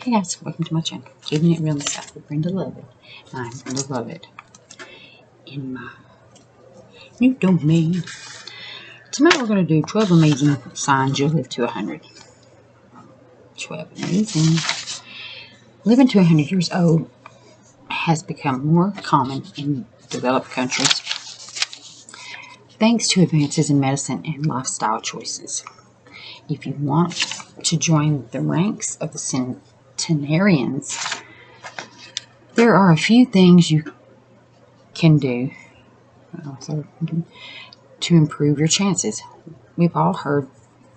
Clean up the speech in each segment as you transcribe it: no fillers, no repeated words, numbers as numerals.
Hey guys, welcome to my channel, Keeping It Real in the South with Brenda Lovett. I'm Brenda Lovett in my new domain. Tonight we're going to do 12 amazing signs you'll live to 100. 12 amazing. Living to 100 years old has become more common in developed countries thanks to advances in medicine and lifestyle choices. If you want to join the ranks of the centenarians, there are a few things you can do to improve your chances. We've all heard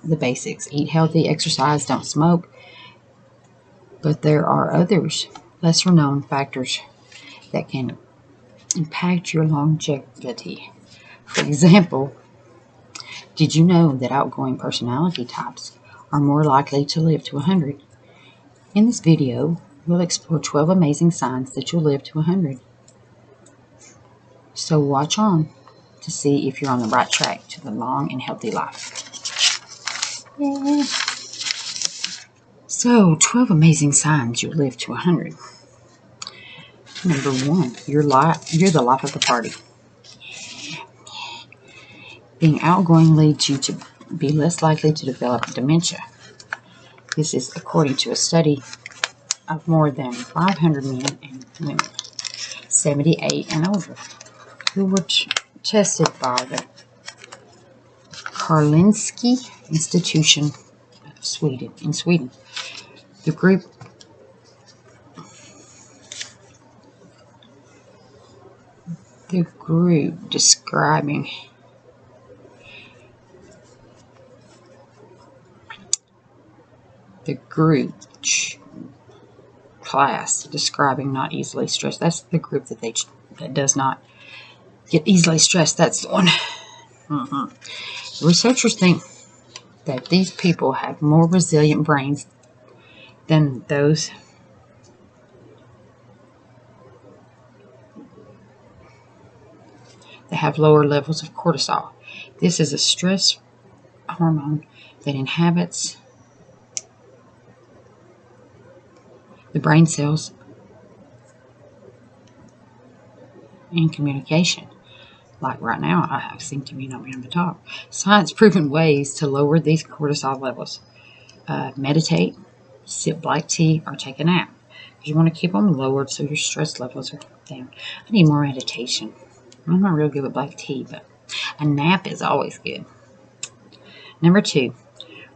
the basics. Eat healthy, exercise, don't smoke. But there are others, lesser known factors that can impact your longevity. For example, did you know that outgoing personality types are more likely to live to 100? In this video, we'll explore 12 amazing signs that you'll live to 100. So watch on to see if you're on the right track to the long and healthy life. Yeah. So, 12 amazing signs you'll live to 100. Number 1, you're the life of the party. Being outgoing leads you to be less likely to develop dementia. This is according to a study of more than 500 men and women, 78 and older, who were tested by the Karolinska Institution of Sweden. The group describing class describing not easily stressed. That's the group that does not get easily stressed. That's the one. Researchers think that these people have more resilient brains than those that have lower levels of cortisol. This is a stress hormone that inhabits the brain cells and communication. Like right now, I seem to be not being able to talk. Science-proven ways to lower these cortisol levels. Meditate, sip black tea, or take a nap. You want to keep them lowered so your stress levels are down. I need more meditation. I'm not real good with black tea, but a nap is always good. Number 2,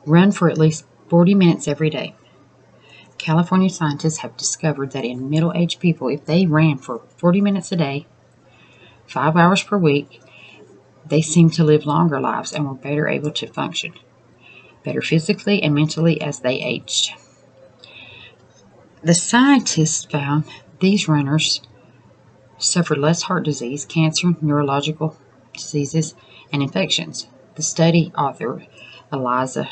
run for at least 40 minutes every day. California scientists have discovered that in middle-aged people, if they ran for 40 minutes a day, 5 hours per week, they seem to live longer lives and were better able to function better physically and mentally as they aged. The scientists found these runners suffered less heart disease, cancer, neurological diseases, and infections. The study author, Eliza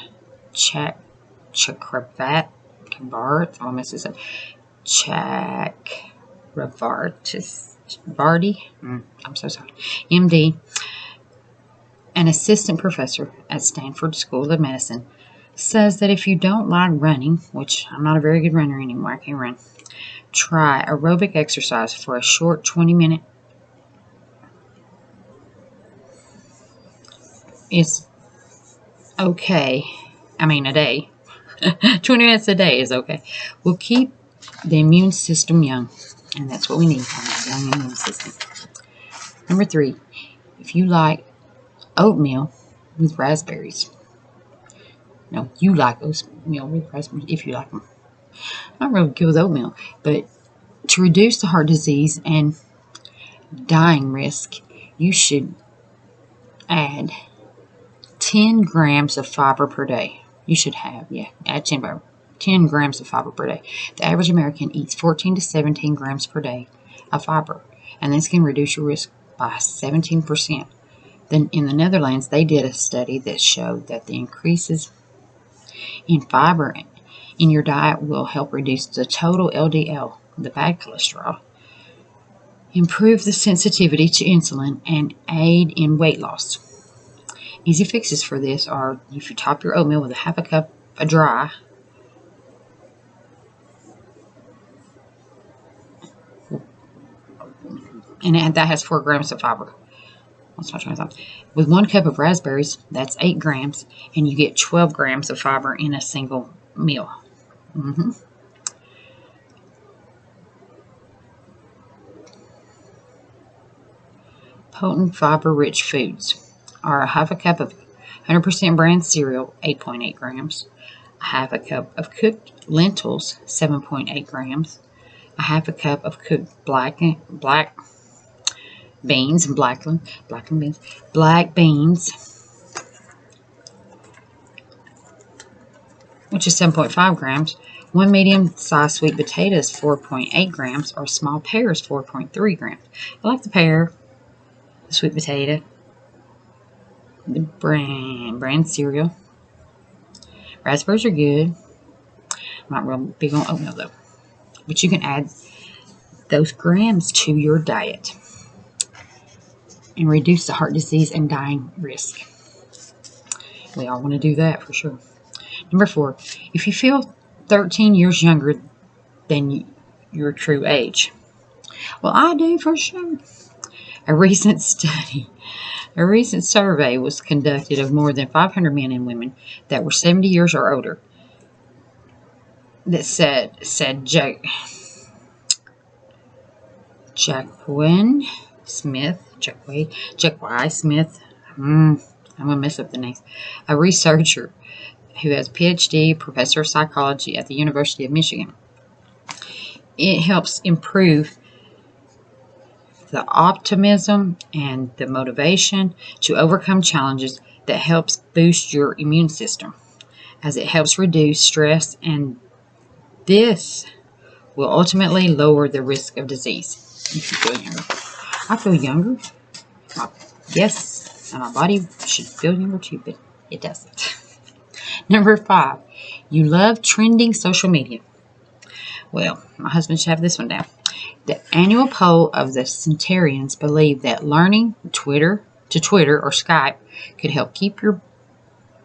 Chakravarty, I'm so sorry, MD, an assistant professor at Stanford School of Medicine, says that if you don't like running, which I'm not a very good runner anymore, I can't run, try aerobic exercise for a short 20-minute. It's okay. I mean, a day. 20 minutes a day is okay. We'll keep the immune system young, and that's what we need, a young immune system. Number 3, if you like oatmeal with raspberries. No, you like oatmeal with raspberries if you like them. I'm not really good with oatmeal, but to reduce the heart disease and dying risk, you should add 10 grams of fiber per day. You should add 10 grams of fiber per day. The average American eats 14 to 17 grams per day of fiber, and this can reduce your risk by 17%. Then in the Netherlands, they did a study that showed that the increases in fiber in your diet will help reduce the total LDL, the bad cholesterol, improve the sensitivity to insulin, and aid in weight loss. Easy fixes for this are if you top your oatmeal with a half a cup of dry and that has 4 grams of fiber. With 1 cup of raspberries, that's 8 grams, and you get 12 grams of fiber in a single meal. Potent fiber-rich foods are a half a cup of 100% bran cereal, 8.8 grams, a half a cup of cooked lentils, 7.8 grams, a half a cup of cooked black beans, black beans, which is 7.5 grams. 1 medium-sized sweet potato is 4.8 grams, or small pear is 4.3 grams. I like the pear, the sweet potato, the bran cereal. Raspberries are good. I'm not real big on oatmeal though. But you can add those grams to your diet and reduce the heart disease and dying risk. We all want to do that for sure. Number 4, if you feel 13 years younger than your true age. Well, I do for sure. A recent survey was conducted of more than 500 men and women that were 70 years or older. That said Jacqueline Smith. I'm gonna mess up the names. A researcher who has a PhD, professor of psychology at the University of Michigan. It helps improve the optimism and the motivation to overcome challenges that helps boost your immune system, as it helps reduce stress, and this will ultimately lower the risk of disease if you feel younger. I feel younger. Yes, and my body should feel younger too, but it doesn't. Number 5, you love trending social media. Well, my husband should have this one down. The annual poll of the centenarians believe that learning Twitter or Skype could help keep your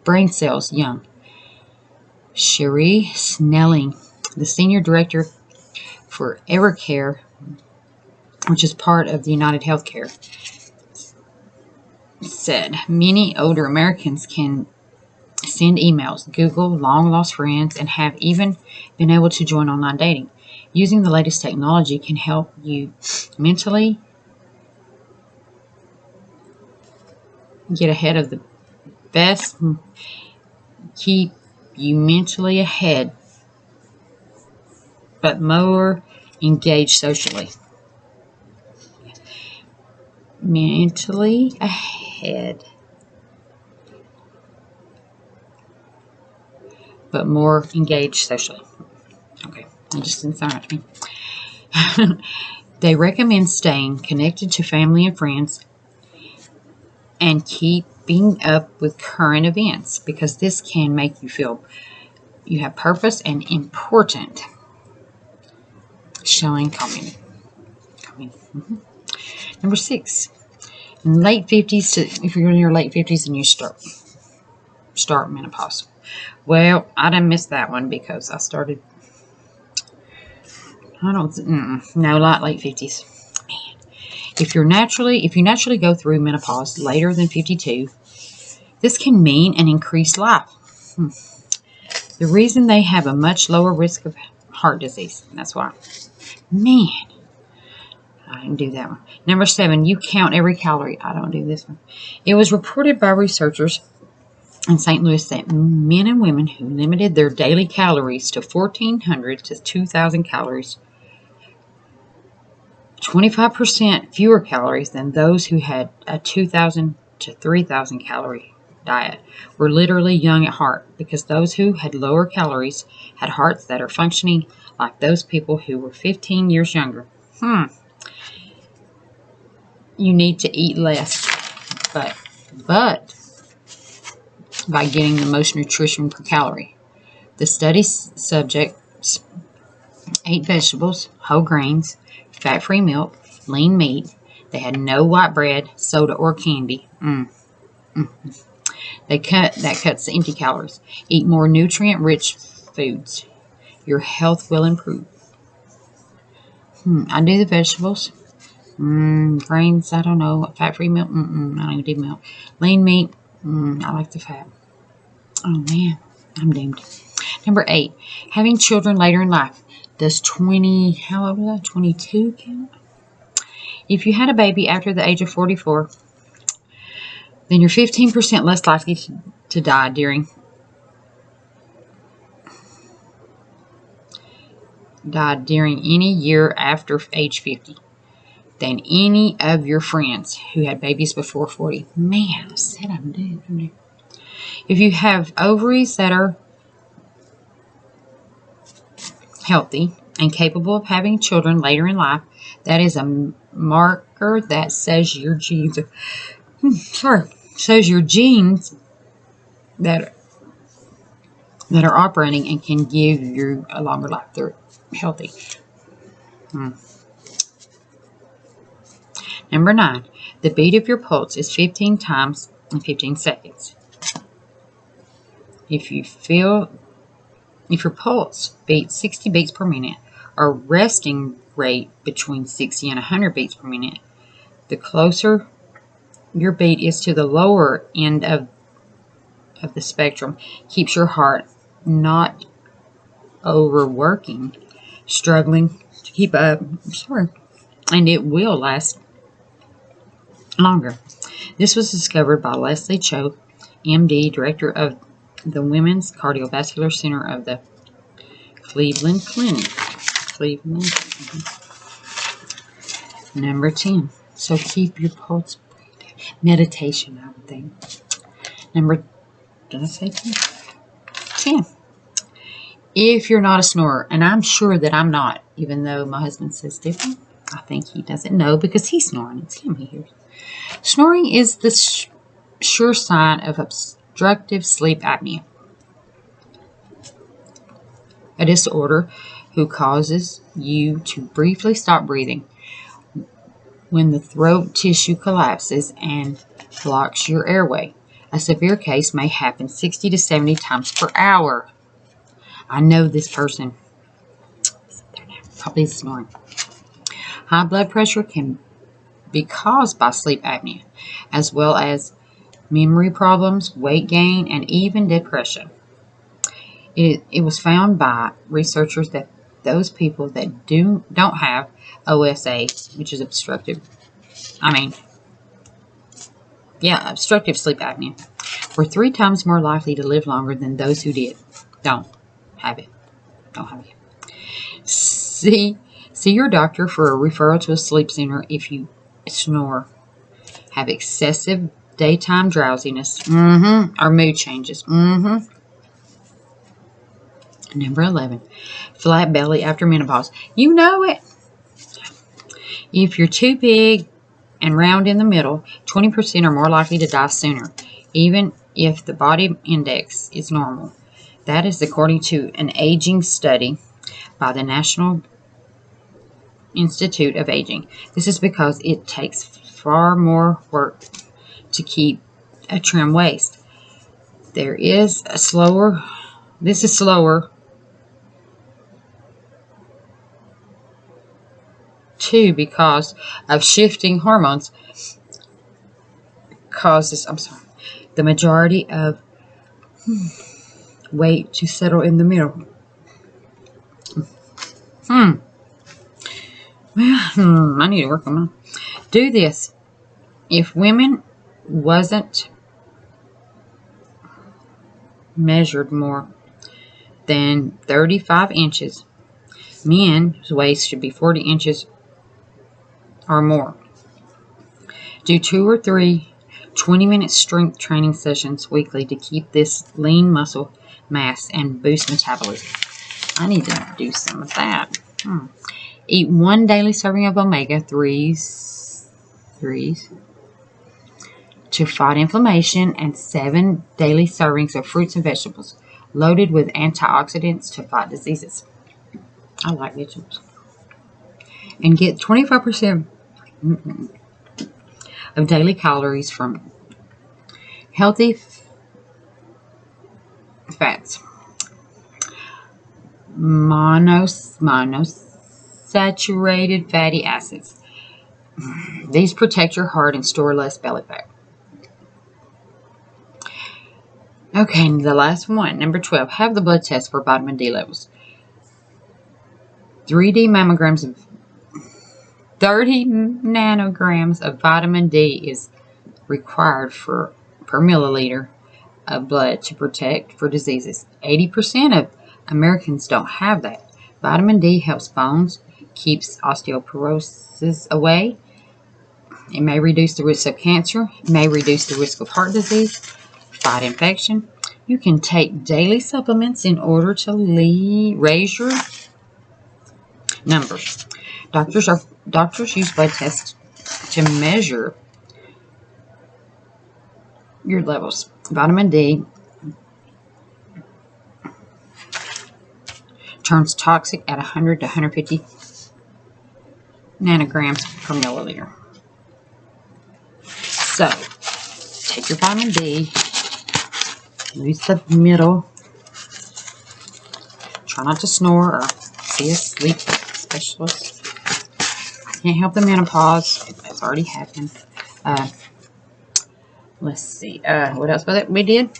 brain cells young. Sherry Snelling, the senior director for Evercare, which is part of the United Healthcare, said many older Americans can send emails, Google long-lost friends, and have even been able to join online dating. Using the latest technology can help you mentally get ahead of the best, keep you mentally ahead, but more engaged socially. Mentally ahead, but more engaged socially. Okay, it just didn't sound right to me. They recommend staying connected to family and friends and keeping up with current events, because this can make you feel you have purpose and important. Showing coming. Number 6, in late 50s, if you're in your late 50s and you start menopause. Well, I done missed that one because I started, not late 50s. Man. If you naturally go through menopause later than 52, this can mean an increased life. The reason they have a much lower risk of heart disease. That's why. Man, I didn't do that one. Number 7, you count every calorie. I don't do this one. It was reported by researchers in St. Louis that men and women who limited their daily calories to 1,400 to 2,000 calories, 25% fewer calories than those who had a 2,000 to 3,000 calorie diet, were literally young at heart, because those who had lower calories had hearts that are functioning like those people who were 15 years younger. You need to eat less, but by getting the most nutrition per calorie. The study subjects ate vegetables, whole grains, fat-free milk, lean meat. They had no white bread, soda, or candy. That cuts the empty calories. Eat more nutrient-rich foods. Your health will improve. I do the vegetables. Grains, I don't know. Fat-free milk, I don't even do milk. Lean meat, I like the fat. Oh man, I'm doomed. Number 8, having children later in life. Does 22 count? If you had a baby after the age of 44, then you're 15% less likely to die during any year after age 50 than any of your friends who had babies before 40. Man, I said I'm doomed. If you have ovaries that are healthy and capable of having children later in life, that is a marker that says your genes that are operating and can give you a longer life. They're healthy. Number 9, the beat of your pulse is 15 times in 15 seconds. If your pulse beats 60 beats per minute, or resting rate between 60 and 100 beats per minute, the closer your beat is to the lower end of the spectrum, keeps your heart not overworking, struggling to keep up. And it will last longer. This was discovered by Leslie Cho, MD, director of the Women's Cardiovascular Center of the Cleveland Clinic. Number 10. So keep your pulse. Meditation, I would think. Did I say 10? 10. If you're not a snorer, and I'm sure that I'm not, even though my husband says different, I think he doesn't know because he's snoring. It's him he hears. Snoring is the sure sign of obstructive sleep apnea, a disorder who causes you to briefly stop breathing when the throat tissue collapses and blocks your airway. A severe case may happen 60 to 70 times per hour. I know this person. Probably snoring. High blood pressure can be caused by sleep apnea, as well as memory problems, weight gain, and even depression. It was found by researchers that those people that don't have OSA, which is obstructive sleep apnea, were 3 times more likely to live longer than those who don't have it. See your doctor for a referral to a sleep center if you snore, have excessive daytime drowsiness, or mood changes. Number 11, flat belly after menopause. You know it. If you're too big and round in the middle, 20% are more likely to die sooner, even if the body index is normal. That is according to an aging study by the National Institute of Aging. This is because it takes far more work to keep a trim waist. This is slower too because of shifting hormones causes the majority of weight to settle in the middle. I need to work on that. Do this. If women wasn't measured more than 35 inches, men's waist should be 40 inches or more. Do 2 or 3 20-minute strength training sessions weekly to keep this lean muscle mass and boost metabolism. I need to do some of that. Eat 1 daily serving of omega-3s to fight inflammation and 7 daily servings of fruits and vegetables loaded with antioxidants to fight diseases. I like vegetables. And get 25% of daily calories from healthy fats, monosaturated fatty acids, These protect your heart and store less belly fat. Okay, and the last one, number 12. Have the blood test for vitamin D levels. 3D mammograms of 30 nanograms of vitamin D is required per milliliter of blood to protect for diseases. 80% of Americans don't have that. Vitamin D helps bones, keeps osteoporosis away. It may reduce the risk of cancer. It may reduce the risk of heart disease, fight infection. You can take daily supplements in order to raise your numbers. Doctors use blood tests to measure your levels. Vitamin D turns toxic at 100 to 150 nanograms per milliliter. So, take your vitamin D, use the middle, try not to snore or see a sleep specialist. I can't help the menopause, that's already happened. Let's see, what else was it we did?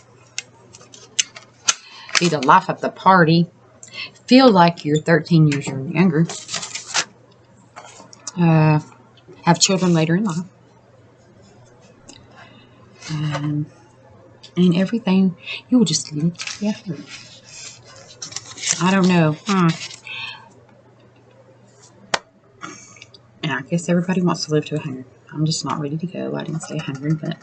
Be the life of the party. Feel like you're 13 years younger. Have children later in life. And everything, you will just live to be 100. I don't know. And I guess everybody wants to live to 100. I'm just not ready to go. I didn't say 100, but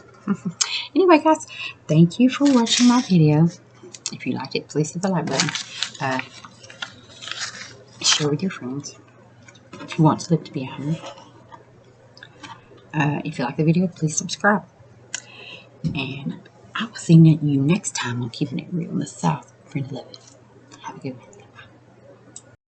anyway, guys, thank you for watching my video. If you liked it, please hit the like button. Share with your friends if you want to live to be 100. If you like the video, please subscribe. And I will see you next time on Keeping It Real in the South. Brenda, Lovett. Have a good one.